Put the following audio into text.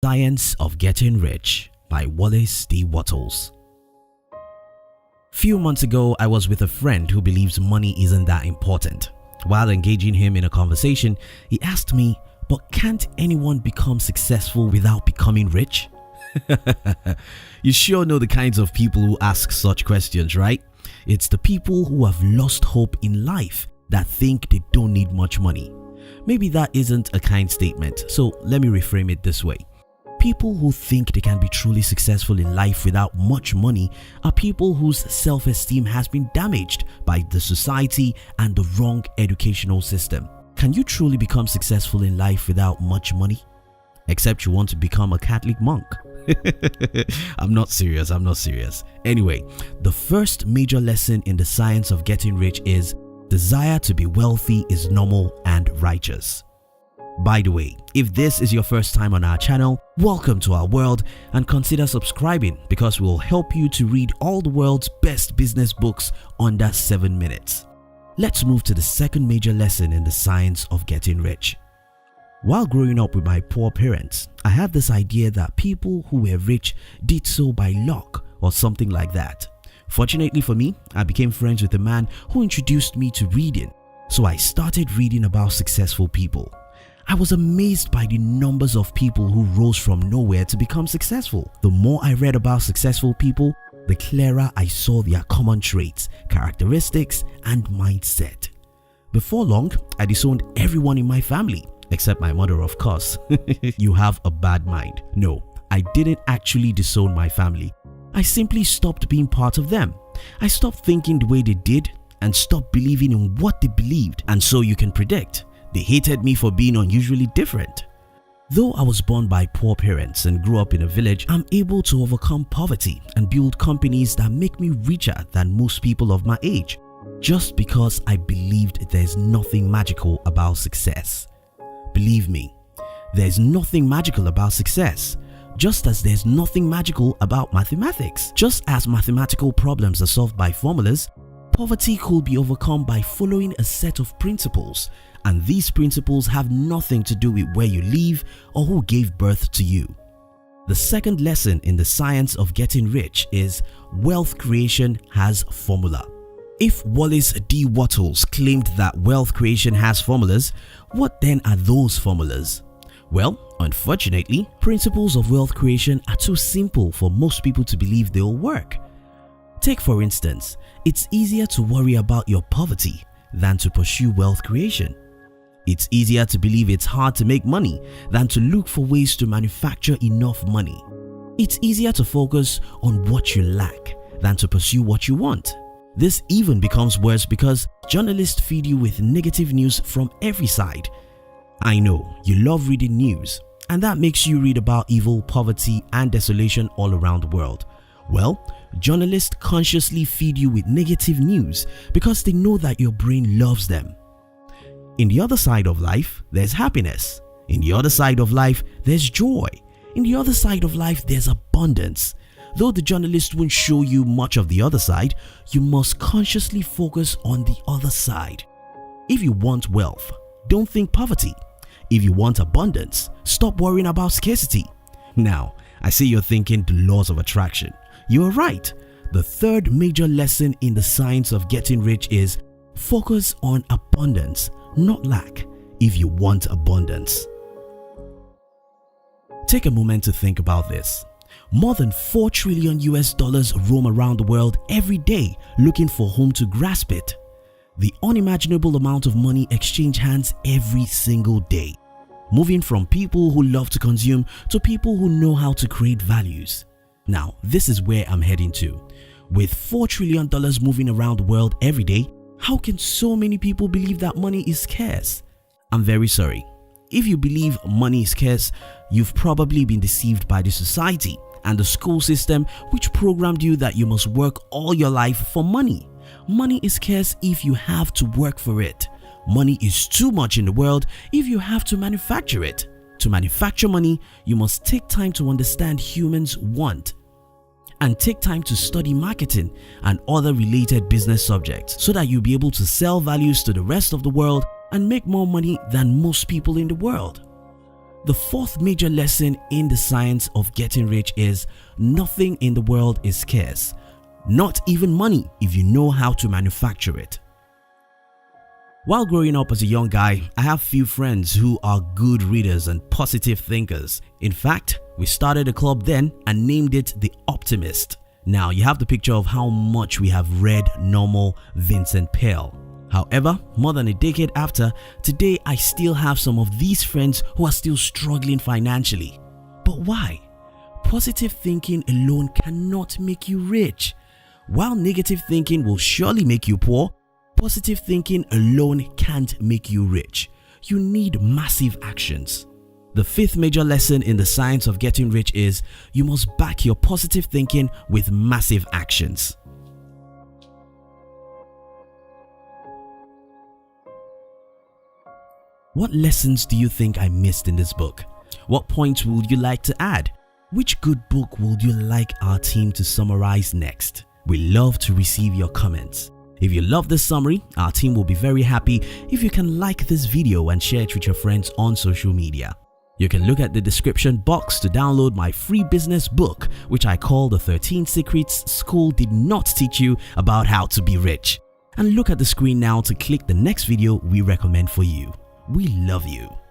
Science of Getting Rich by Wallace Wattles. Few months ago, I was with a friend who believes money isn't that important. While engaging him in a conversation, he asked me, "But can't anyone become successful without becoming rich?" You sure know the kinds of people who ask such questions, right? It's the people who have lost hope in life that think they don't need much money. Maybe that isn't a kind statement, so let me reframe it this way. People who think they can be truly successful in life without much money are people whose self-esteem has been damaged by the society and the wrong educational system. Can you truly become successful in life without much money? Except you want to become a Catholic monk. I'm not serious. Anyway, the first major lesson in the science of getting rich is desire to be wealthy is normal and righteous. By the way, if this is your first time on our channel, welcome to our world and consider subscribing because we'll help you to read all the world's best business books under 7 minutes. Let's move to the second major lesson in the science of getting rich. While growing up with my poor parents, I had this idea that people who were rich did so by luck or something like that. Fortunately for me, I became friends with a man who introduced me to reading, so I started reading about successful people. I was amazed by the numbers of people who rose from nowhere to become successful. The more I read about successful people, the clearer I saw their common traits, characteristics, and mindset. Before long, I disowned everyone in my family, except my mother, of course. You have a bad mind. No, I didn't actually disown my family. I simply stopped being part of them. I stopped thinking the way they did and stopped believing in what they believed. And so you can predict, they hated me for being unusually different. Though I was born by poor parents and grew up in a village, I'm able to overcome poverty and build companies that make me richer than most people of my age, just because I believed there's nothing magical about success. Believe me, there's nothing magical about success. Just as there's nothing magical about mathematics. Just as mathematical problems are solved by formulas, poverty could be overcome by following a set of principles, and these principles have nothing to do with where you live or who gave birth to you. The second lesson in the science of getting rich is wealth creation has formula. If Wallace Wattles claimed that wealth creation has formulas, what then are those formulas? Well, unfortunately, principles of wealth creation are too simple for most people to believe they'll work. Take for instance, it's easier to worry about your poverty than to pursue wealth creation. It's easier to believe it's hard to make money than to look for ways to manufacture enough money. It's easier to focus on what you lack than to pursue what you want. This even becomes worse because journalists feed you with negative news from every side. I know you love reading news, and that makes you read about evil, poverty, and desolation all around the world. Well, journalists consciously feed you with negative news because they know that your brain loves them. In the other side of life, there's happiness. In the other side of life, there's joy. In the other side of life, there's abundance. Though the journalist won't show you much of the other side, you must consciously focus on the other side. If you want wealth, don't think poverty. If you want abundance, stop worrying about scarcity. Now, I see you're thinking the laws of attraction. You're right. The third major lesson in the science of getting rich is focus on abundance, not lack, if you want abundance. Take a moment to think about this. More than $4 trillion roam around the world every day looking for whom to grasp it. The unimaginable amount of money exchange hands every single day, moving from people who love to consume to people who know how to create values. Now, this is where I'm heading to. With $4 trillion moving around the world every day, how can so many people believe that money is scarce? I'm very sorry. If you believe money is scarce, you've probably been deceived by the society and the school system, which programmed you that you must work all your life for money. Money is scarce if you have to work for it. Money is too much in the world if you have to manufacture it. To manufacture money, you must take time to understand humans' want and take time to study marketing and other related business subjects so that you'll be able to sell values to the rest of the world and make more money than most people in the world. The fourth major lesson in the science of getting rich is nothing in the world is scarce, not even money if you know how to manufacture it. While growing up as a young guy, I have few friends who are good readers and positive thinkers. In fact, we started a club then and named it The Optimist. Now you have the picture of how much we have read normal Vincent Peale. However, more than a decade after, today I still have some of these friends who are still struggling financially. But why? Positive thinking alone cannot make you rich. While negative thinking will surely make you poor, positive thinking alone can't make you rich. You need massive actions. The fifth major lesson in the science of getting rich is you must back your positive thinking with massive actions. What lessons do you think I missed in this book? What points would you like to add? Which good book would you like our team to summarize next? We love to receive your comments. If you love this summary, our team will be very happy if you can like this video and share it with your friends on social media. You can look at the description box to download my free business book, which I call The 13 Secrets School Did Not Teach You About How to Be Rich. And look at the screen now to click the next video we recommend for you. We love you.